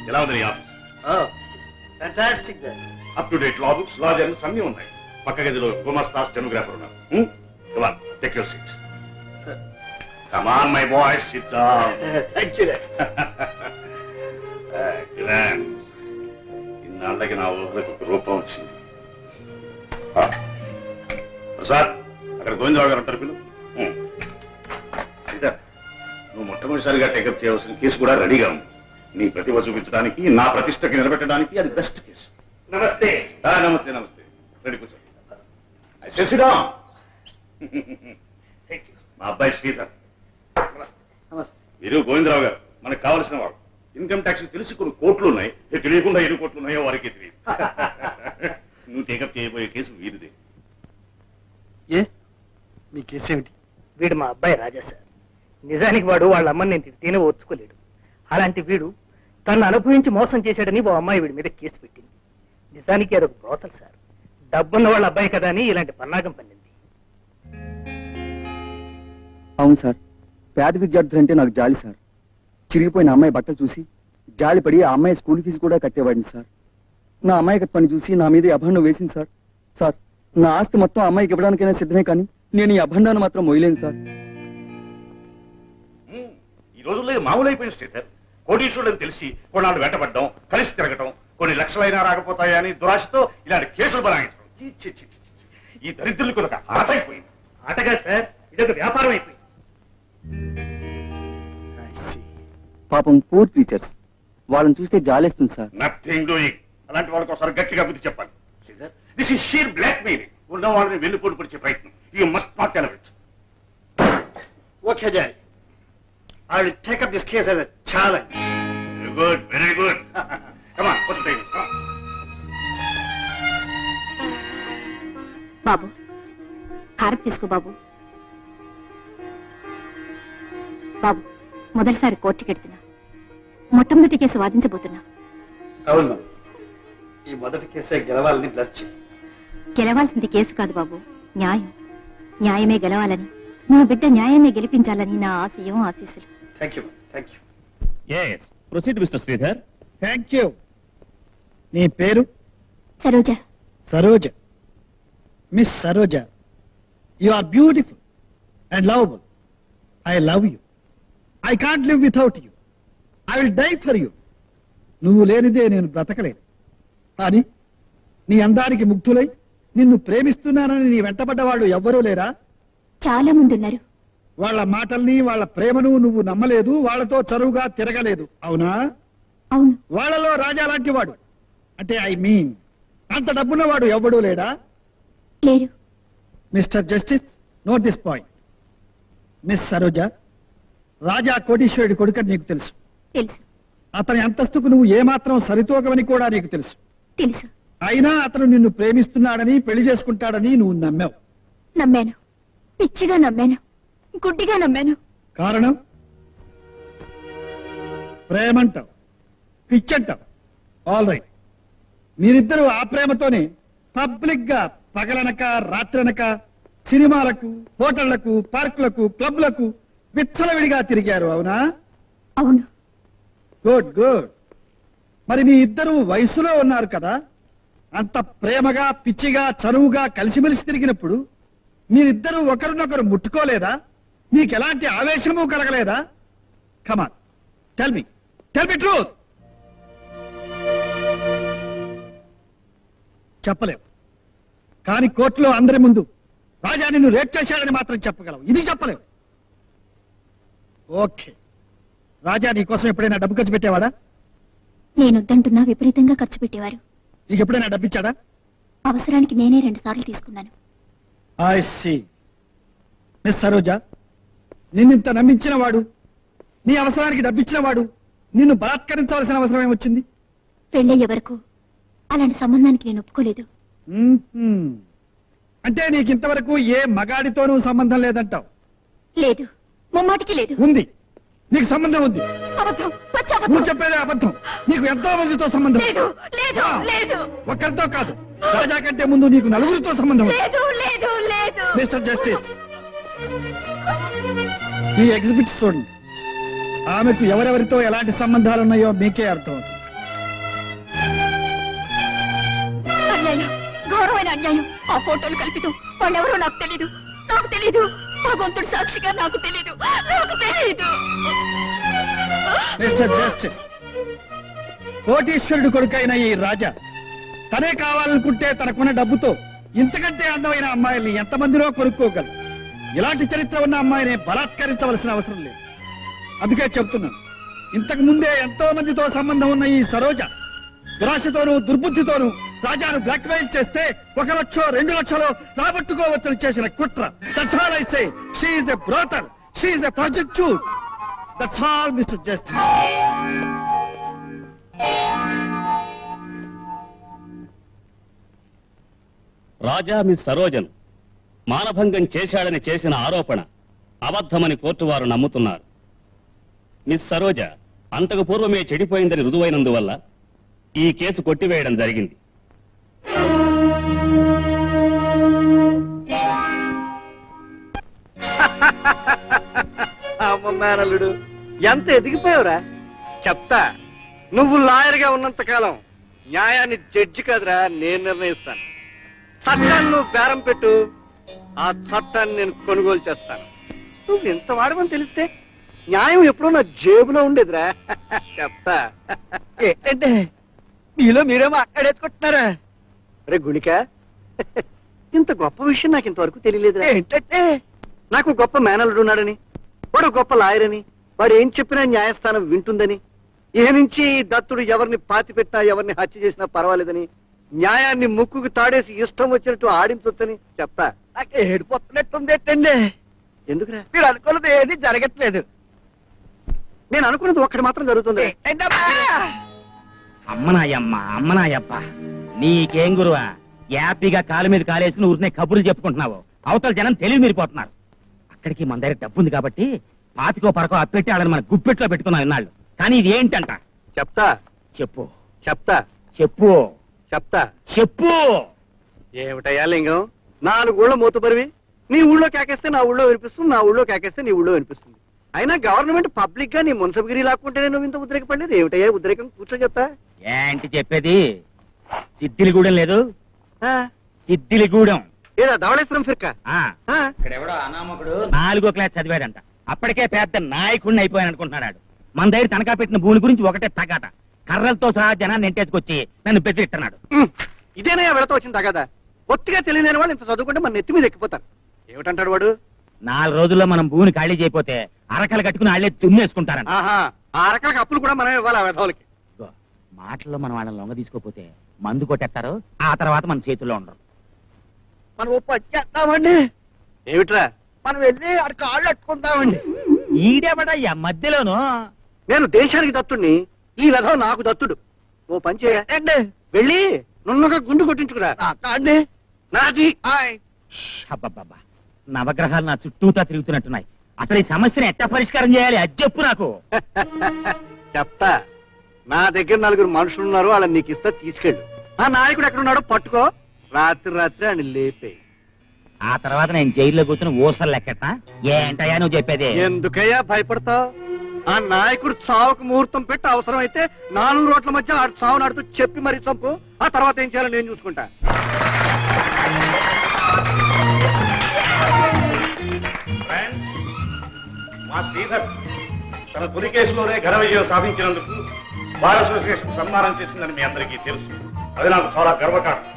ఎలా ఉంది నీ office? Fantastic. Up to date law books, law journals అన్నీ ఉన్నాయి. పక్క గదిలో గుమాస్తా స్టెనోగ్రాఫర్ ఉన్నారు. Come on, take your seat. Come on, my boy, sit down. Thank you. Grand. ఇన్నాళ్ళకి నా ఊళ్ళకి ఒక రూపం వచ్చింది. ప్రసాద్, అక్కడ గోవిందరావు గారు అంటారు పిల్లలు. నువ్వు మొట్టమొదటిసారిగా టేకప్ చేయవలసిన కేసు కూడా రెడీగా ఉంది. నీ ప్రతిభ చూపించడానికి, నా ప్రతిష్టకి నిలబెట్టడానికి అది బెస్ట్ కేసు. నమస్తే. నమస్తే నమస్తే. రెడీ కూర్చో. సిడా మా అబ్బాయి శ్రీధర్. నమస్తే. మీరు గోవిందరావు గారు మనకు కావలసిన వాడు. ఇన్కమ్ ట్యాక్స్ తెలిసి కొన్ని కోట్లు ఉన్నాయి, తెలియకుండా ఎన్ని కోట్లు ఉన్నాయో వారికి తెలియదు. నువ్వు టేకప్ చేయబోయే కేసు వీరిదే. ఏ మీ కేసు ఏమిటి? వీడు మా అబ్బాయి రాజా సార్. నిజానికి వాడు వాళ్ళ అమ్మని నేను తిడితేనే ఓర్చుకోలేడు. అలాంటి వీడు తను అనుభవించి మోసం చేశాడని ఓ అమ్మాయి వీడి మీద కేసు పెట్టింది. నిజానికి అదొక బ్రోతల్ సార్. డబ్బున్న వాళ్ళ అబ్బాయి కదా అని ఇలాంటి పన్నాగం పన్నింది. అవును సార్, పేద విద్యార్థులంటే నాకు జాలి సార్. చిరిగిపోయిన అమ్మాయి బట్టలు చూసి జాలిపడి ఆ అమ్మాయి స్కూల్ ఫీజు కూడా కట్టేవాడిని సార్. నా అమ్మాయికత్వాన్ని చూసి నా మీద అభండం వేసింది సార్. సార్, నా ఆస్తి మొత్తం అమ్మాయికి ఇవ్వడానికైనా సిద్ధమే, కానీ నేను ఈ అభండాన్ని మాత్రం మోయలేను సార్. ఈ రోజుల్లో మామూలు అయిపోయిన శ్రీధర్. కోటీశ్వరుడు తెలిసి కొన్నాళ్ళు వెంటబడ్డం, కలిసి తిరగటం, కొన్ని లక్షలైనా రాకపోతాయని దురాశతో ఇలాంటి కేసులు బలాయించడం. ఈ దరిద్రులకు ఒక ఆట అయిపోయింది. ఆటగా సార్, ఇదొక వ్యాపారం అయిపోయింది. పాపం పూర్ టీచర్స్, వాళ్ళని చూస్తే జాలేస్తుంది సార్. Nothing doing. అలాంటి వాళ్ళకి ఒకసారి గట్టిగా బుద్ధి చెప్పాలి. Sridhar, this is sheer blackmailing. ఉన్న వాళ్ళని వెన్నుపోటు పొడిచే ప్రయత్నం. You must not allow it. Okay, Daddy. I will take up this case as a challenge. Very good, very good. Come on, put the table. Come on. బాబు, హారతి తీసుకో బాబు. బాబు, మొదటిసారి కోర్టుకి వెళ్తున్నా. మొట్టమొదటి కేసు వాదించబోతున్నా. అవును, ఈ మొదటి కేసే గెలవాలని బ్లస్ చేయి. గెలవాల్సింది కేసు కాదు బాబు, న్యాయం. న్యాయమే గెలవాలని, నా బిడ్డ న్యాయాన్ని గెలిపించాలని నా ఆశయం, ఆశీస్సులు. Thank you, thank you. Yes, proceed, Mr. Sridhar. Thank you. నీ పేరు? Saroja. Saroja. Miss Saroja, you are beautiful and lovable. I love you. I can't live without you. I will die for you. నువ్వు లేనిదే నేను బ్రతకలేను. కానీ నీ అందానికి ముగ్ధులై నిన్ను ప్రేమిస్తున్నానని నీ వెంటబడ్డ వాళ్ళు ఎవ్వరూ లేరా? చాలా మంది ఉన్నారు. వాళ్ళ మాటల్ని, వాళ్ళ ప్రేమను నువ్వు నమ్మలేదు, వాళ్ళతో చరువుగా తిరగలేదు, అవునా? అవును. వాళ్ళలో రాజా లాంటి వాడు, అంటే ఐ మీన్ అంత డబ్బున్నవాడు ఎవ్వడూ లేడా? లేరు. Mister justice, note this point. Miss Saroja, Raja కోటీశ్వరుడి కొడుకని నీకు తెలుసు. తెలుసు. అతని అంతస్తుకు నువ్వు ఏమాత్రం సరితూగవని కూడా నీకు తెలుసు. తెలుసు. అయినా అతను నిన్ను ప్రేమిస్తున్నాడని, పెళ్లి చేసుకుంటాడని నువ్వు నమ్మావు. నమ్మాను. పిచ్చిగా నమ్మాను. గుడ్డిగా నమ్మాను. కారణం? ప్రేమంటావు, పిచ్చంటావు. ఆల్ రైట్, మీరిద్దరూ ఆ ప్రేమతోనే పబ్లిక్ గా పగలనక రాత్రనక సినిమాలకు, హోటళ్లకు, పార్కులకు, క్లబ్లకు విచ్చలవిడిగా తిరిగారు, అవునా? అవును. Good good. మరి మీ ఇద్దరు వయసులో ఉన్నారు కదా, అంత ప్రేమగా, పిచ్చిగా, చనువుగా కలిసిమెలిసి తిరిగినప్పుడు మీరిద్దరూ ఒకరినొకరు ముట్టుకోలేదా? మీకెలాంటి ఆవేశము కలగలేదా? కమాన్, టెల్ మీ ట్రూత్. చెప్పలేవు, కానీ కోర్టులో అందరి ముందు రాజా నిన్ను రేప్ చేశాడని మాత్రం చెప్పగలవు. ఇది చెప్పలేవు. ఓకే, రాజా నీ కోసం ఎప్పుడైనా డబ్బు ఖర్చు పెట్టేవాడా? నేనొద్దంటున్నా విపరీతంగా ఖర్చు పెట్టేవారు. నీకు ఎప్పుడైనా డబ్బిచ్చాడా? అవసరానికి నేనే 2 సార్లు తీసుకున్నాను. I see. మిస్ సరోజా, నిన్నింత నమ్మించిన వాడు, నీ అవసరానికి డబ్బిచ్చిన వాడు నిన్ను బలాత్కరించవలసిన అవసరం ఏమొచ్చింది? పెళ్ళయ్యే వరకు అలాంటి సంబంధానికి నేను ఒప్పుకోలేదు. అంటే నీకు ఇంతవరకు ఏ మగాడితోనూ సంబంధం లేదంటావు? లేదు, ముమ్మాటికి లేదు. ఉంది, నీకు సంబంధం ఉంది. అబద్ధం, పచ్చి అబద్ధం. నువ్వు చెప్పేదే అబద్ధం. నీకు ఎంతో మందితో సంబంధం. లేదు, లేదు, లేదు. ఒక్కరితో కాదు, రాజా కంటే ముందు నీకు 4గురితో సంబంధం. లేదు, లేదు, లేదు. మిస్టర్ జస్టిస్, ఈ ఎగ్జిబిట్ చూడండి. ఆమెకు ఎవరెవరితో ఎలాంటి సంబంధాలున్నాయో మీకే అర్థమవుతుంది. అన్యాయం, ఘోరమైన అన్యాయం. ఆ ఫోటోలు కల్పితం. వాళ్ళెవరో నాకు తెలీదు, నాకు తెలీదు. భగవంతుడు సాక్షిగా నాకు తెలీదు, నాకు తెలీదు. మిస్టర్ జస్టిస్, కోటీశ్వరుడు కొడుకైన ఈ రాజా తనే కావాలనుకుంటే తనకున్న డబ్బుతో ఇంతకంటే అందమైన అమ్మాయిల్ని ఎంతమందిలో కొనుక్కోగలరు. ఇలాంటి చరిత్ర ఉన్న అమ్మాయిని బలాత్కరించవలసిన అవసరం లేదు. అందుకే చెప్తున్నాను, ఇంతకు ముందే ఎంతో మందితో సంబంధం ఉన్న ఈ సరోజ దురాశతోనూ దుర్బుద్ధితోనూ రాజాను బ్లాక్మెయిల్ చేస్తే 1 లక్షో 2 లక్షలో రాబట్టుకోవచ్చని చేసిన కుట్ర. That's all I say. She is a brothel. She is a prostitute. That's all, Mr. Justice. Raja miss సరోజను మానభంగం చేశాడని చేసిన ఆరోపణ అబద్ధమని కోర్టు వారు నమ్ముతున్నారు. మిస్ సరోజ అంతకు పూర్వమే చెడిపోయిందని రుజువైనందువల్ల ఈ కేసు కొట్టివేయడం జరిగింది. అమ్మ మేనల్లుడు, ఎంత ఎదిగిపోయావురా. చెప్తా, నువ్వు లాయర్గా ఉన్నంత కాలం న్యాయాన్ని జడ్జి కాదురా నేను నిర్ణయిస్తాను. చట్టాన్ని నువ్వు బేరం పెట్టు, ఆ చట్టాన్ని నేను కొనుగోలు చేస్తాను. నువ్వు ఎంత వాడమని తెలిస్తే న్యాయం ఎప్పుడో నా జేబులో ఉండేదిరా. చెప్తా. ఏంటంటే మీలో మీరేమో అక్కడేసుకుంటున్నారా? రే గుణిక, ఇంత గొప్ప విషయం నాకు ఇంతవరకు తెలియలేదురా. ఏంటంటే నాకు గొప్ప మేనల్లుడు ఉన్నాడని, వాడు గొప్ప లాయర్ అని, వాడు ఏం చెప్పినా న్యాయస్థానం వింటుందని, ఏ నుంచి దత్తుడు ఎవరిని పాతి పెట్టినా ఎవరిని హత్య చేసినా పర్వాలేదని, న్యాయాన్ని ముక్కుకు తాడేసి ఇష్టం వచ్చినట్టు ఆడించొచ్చని చెప్తా. నాకు ఏడిపోతున్నట్టుంది. ఏంటండి ఎందుకురా? మీరు అనుకున్నది ఏది జరగట్లేదు. నేను అనుకున్నది ఒక్కటి మాత్రం జరుగుతుంది. అమ్మనాయమ్మ అమ్మనాయప్ప, నీకేం గురువా? యాపీగా కాలు మీద కాలేసుకుని ఊరినే కబుర్లు చెప్పుకుంటున్నావు. అవతల జనం తెలివి మీరిపోతున్నారు. అక్కడికి మన దగ్గర డబ్బు ఉంది కాబట్టి పాతికో పరకో అప్పెట్టి వాళ్ళని మన గుప్పెట్లో పెట్టుకున్నాం ఇన్నాళ్ళు. కానీ ఇది ఏంటంట? చెప్తా. చెప్పు. చెప్తా. చెప్పు. చెప్తా. చెప్పు. ఏమిటయ్యా లింగం, 4 ఊళ్ళో మూతబరివి. నీ ఊళ్ళో కేకేస్తే నా ఊళ్ళో వినిపిస్తుంది, నా ఊళ్ళో కేకేస్తే నీ ఊళ్ళో వినిపిస్తుంది. అయినా గవర్నమెంట్ పబ్లిక్ గా నీ మున్సబగిరి లాక్కుంటేనే నువ్వు ఇంత ఉద్రేకపడలేదు. ఏమిటయ్యా ఉద్రేకం? కూర్చో చెప్తా. ఏంటి చెప్పేది? సిద్ధిలిగూడెం లేదు, సిద్ధిలిగూడెం. ఏదా ధవళేశ్వరం ఫిర్కా? ఇక్కడెవడో అనామకుడు 4వ క్లాస్ చదివాడంట. అప్పటికే పెద్ద నాయకుడిని అయిపోయాను అనుకుంటున్నాడు. మన దగ్గర తనఖా పెట్టిన భూమి గురించి ఒకటే తగాట. కర్రలతో సహా జనాన్ని ఎంటేసుకొచ్చి నన్ను బెదిరిస్తున్నాడు. ఇదేనయ్యా వెళతో వచ్చింది తగాదా? ఒత్తిగా తెలియని వాళ్ళు ఇంత చదువుకుంటే మన నెత్తి మీద ఎక్కిపోతారు. ఏమిటంటాడు వాడు? 4 రోజుల్లో మనం భూమిని ఖాళీ చేయకపోతే అరకలు కట్టుకుని వాళ్ళే దున్నేసుకుంటారంట. ఆ రకాల అప్పులు కూడా మనం ఇవ్వాలి ఆ వెధవులకి. మాటల్లో మనం వాళ్ళని లొంగ తీసుకోపోతే మందు కొట్టేస్తారు. ఆ తర్వాత మన చేతుల్లో ఉండరు. మనం చేద్దామండి. ఏమిట్రా? మనం వెళ్ళి ఆడ కాళ్ళు అట్టుకుందామండి. ఈడేబడయ్యా మధ్యలోను. నేను దేశానికి దత్తుడిని, ఈ వెధవ నాకు దత్తుడు. ఓ పని చేయండి, వెళ్ళి నున్నగా గుండు కొట్టించుకురా. నాది. అబ్బబ్బబ్బా, నవగ్రహాలు నా చుట్టూతా తిరుగుతున్నట్టున్నాయి. అసలు ఈ సమస్యను ఎట్టా పరిష్కారం చేయాలి అది చెప్పు నాకు. చెప్తా. నా దగ్గర 4 మనుషులు ఉన్నారు, వాళ్ళని నీకు ఇస్తా, తీసుకెళ్ళు. ఆ నాయకుడు ఎక్కడున్నాడో పట్టుకో, రాత్రి ఆయన లేపే. ఆ తర్వాత నేను జైల్లో కూర్చుని ఊసలు లెక్కట. ఏంటయ్యా నువ్వు చెప్పేది? ఎందుకయ్యా భయపడతావు? ఆ నాయకుడు చావుకు ముహూర్తం పెట్టి అవసరం అయితే 4 రోడ్ల మధ్య ఆడు చావు నాడుతూ చెప్పి మరీ చంపు. ఆ తర్వాత ఏం చేయాలో నేను చూసుకుంటా. మా శ్రీధర్ తన తొలి కేసులోనే ఘన విజయం సాధించినందుకు బార్ అసోసియేషన్ సన్మానం చేసిందని మీ అందరికీ తెలుసు. అది నాకు చాలా గర్వకారణం.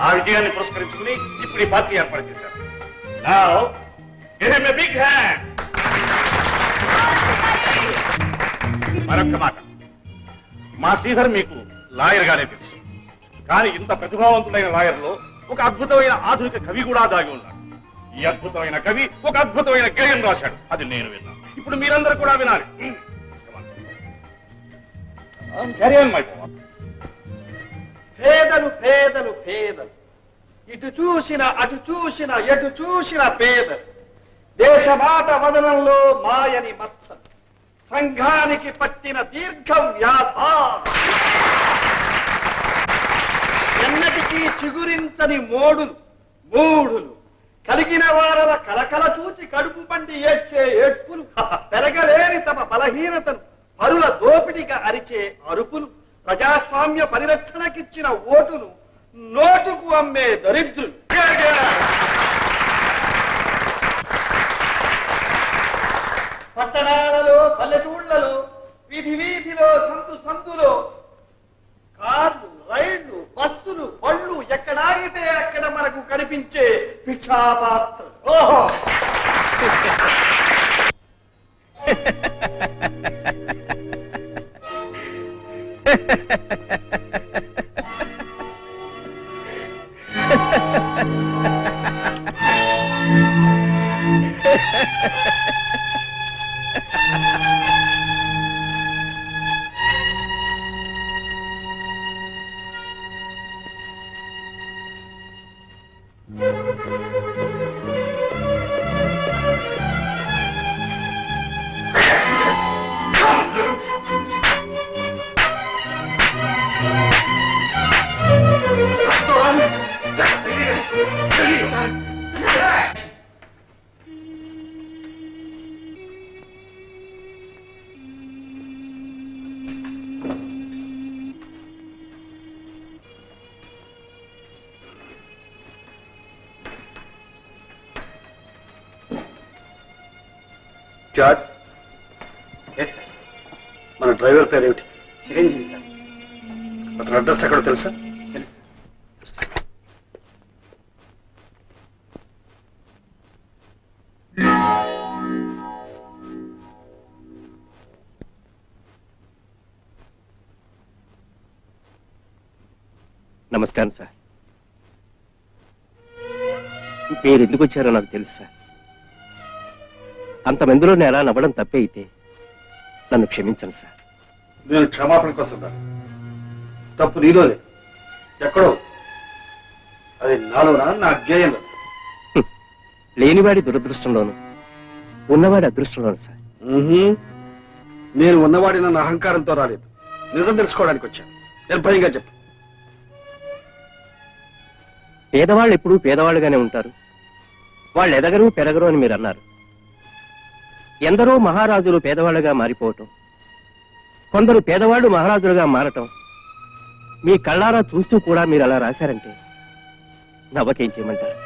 ఆ విజయాన్ని పురస్కరించుకుని ఇప్పుడు ఈ పార్టీ ఏర్పాటు చేశారు. Now, give him a big hand. మరొక్క మాట, మా శ్రీధర్ మీకు లాయర్ గానే తెలుసు. కానీ ఇంత ప్రతిభావంతుడైన లాయర్ లో ఒక అద్భుతమైన ఆధునిక కవి కూడా దాగి ఉన్నాడు. ఈ అద్భుతమైన కవి ఒక అద్భుతమైన గేయం రాశాడు. అది నేను విన్నాను. ఇప్పుడు మీరందరూ కూడా వినాలి. పేదలు పేదలు పేదలు, ఇటు చూసిన అటు చూసిన ఎటు చూసిన పేదలు. దేశమాత వదనంలో మాయని మత్సలు, సంఘానికి పట్టిన దీర్ఘ వ్యాధ, ఎన్నటికీ చిగురించని మూడులు, కలిగిన వారల కలకల చూచి కడుపు పండి ఏడ్చే ఏడ్పులు, పెరగలేని తమ బలహీనతను పరుల దోపిడిగా అరిచే అరుపులు, ప్రజాస్వామ్య పరిరక్షణకిచ్చిన ఓటును నోటుకు అమ్మే దరిద్రులు. పట్టణాలలో, పల్లెటూళ్లలో, వీధి వీధిలో, సందు సందులో కార్లు, రైళ్లు, బస్సులు, బళ్ళు ఎక్కడాగితే అక్కడ మనకు కనిపించే భిక్షాపాత్ర. ఓహో, జార్జ్. మన డ్రైవర్ పేరు ఏమిటి? చిరంజీవి సార్. అతని అడ్రస్ ఎక్కడో తెలుసా? తెలుసు. నమస్కారం సార్. మీరు ఎందుకు వచ్చారో నాకు తెలుసు సార్. అంతమందిలో నేను ఎలా నవ్వడం తప్పే అయితే నన్ను క్షమించండి సార్. నేను క్షమాపణ కోసం రా. తప్పు నీలోనే, ఎక్కడో. అది నాలోనా, నా అజ్ఞాయంలో? లేనివాడి దురదృష్టంలోను, ఉన్నవాడి అదృష్టంలోను సార్. నేను ఉన్నవాడి నన్ను అహంకారంతో రాలేదు, నిజం తెలుసుకోవడానికి వచ్చాను. నిర్భయంగా చెప్పు. పేదవాళ్ళు ఎప్పుడూ పేదవాళ్ళుగానే ఉంటారు, వాళ్ళు ఎదగరు పెరగరు అని మీరు అన్నారు. ఎందరో మహారాజులు పేదవాళ్ళుగా మారిపోవటం, కొందరు పేదవాళ్ళు మహారాజులుగా మారటం మీ కళ్ళారా చూస్తూ కూడా మీరు అలా రాశారంటే నవ్వకేం చేయమంటారు?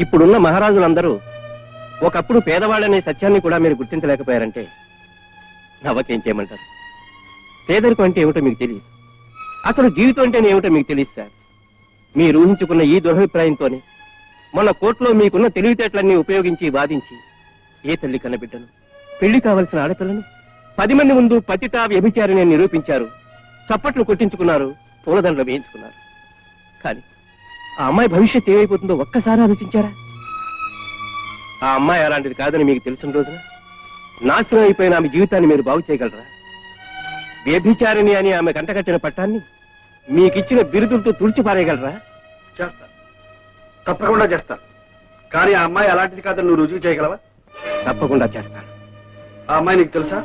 ఇప్పుడున్న మహారాజులందరూ ఒకప్పుడు పేదవాళ్ళనే సత్యాన్ని కూడా మీరు గుర్తించలేకపోయారంటే నవ్వకేం చేయమంటారు? పేదరికం అంటే ఏమిటో మీకు తెలియదు, అసలు జీవితం అంటే ఏమిటో మీకు తెలియదు సార్. మీరు ఊహించుకున్న ఈ దురభిప్రాయంతోనే మొన్న కోర్టులో మీకున్న తెలివితేటలన్నీ ఉపయోగించి వాదించి ఏ తల్లి కన్నబిడ్డను, పెళ్లి కావలసిన ఆడపిల్లను 10 మంది ముందు పతితా వ్యభిచారిని నిరూపించారు, చప్పట్లు కొట్టించుకున్నారు, పూలదండలు వేయించుకున్నారు. కానీ ఆ అమ్మాయి భవిష్యత్తు ఏమైపోతుందో ఒక్కసారి ఆలోచించారా? ఆ అమ్మాయి అలాంటిది కాదని మీకు తెలిసిన రోజున నాశనం అయిపోయిన ఆమె జీవితాన్ని మీరు బాగు చేయగలరా? వ్యభిచారిణి అని ఆమె కంటకట్టిన పట్టాన్ని మీకిచ్చిన బిరుదులతో తుడిచిపారేయగలరా? చేస్తా, తప్పకుండా చేస్తా. కానీ ఆ అమ్మాయి అలాంటిది కాదని నువ్వు రుజువు చేయగలవా? తప్పకుండా చేస్తాను. ఆ అమ్మాయి నీకు తెలుసా?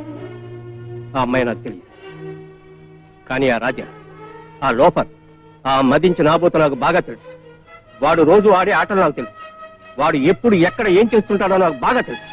ఆ అమ్మాయి నాకు తెలియదు, కానీ ఆ రాజా, ఆ లోఫర్, ఆ మదించి నాబోత నాకు బాగా తెలుసు. వాడు రోజు ఆడే ఆటలు నాకు తెలుసు, వాడు ఎప్పుడు ఎక్కడ ఏం చేస్తుంటాడో నాకు బాగా తెలుసు.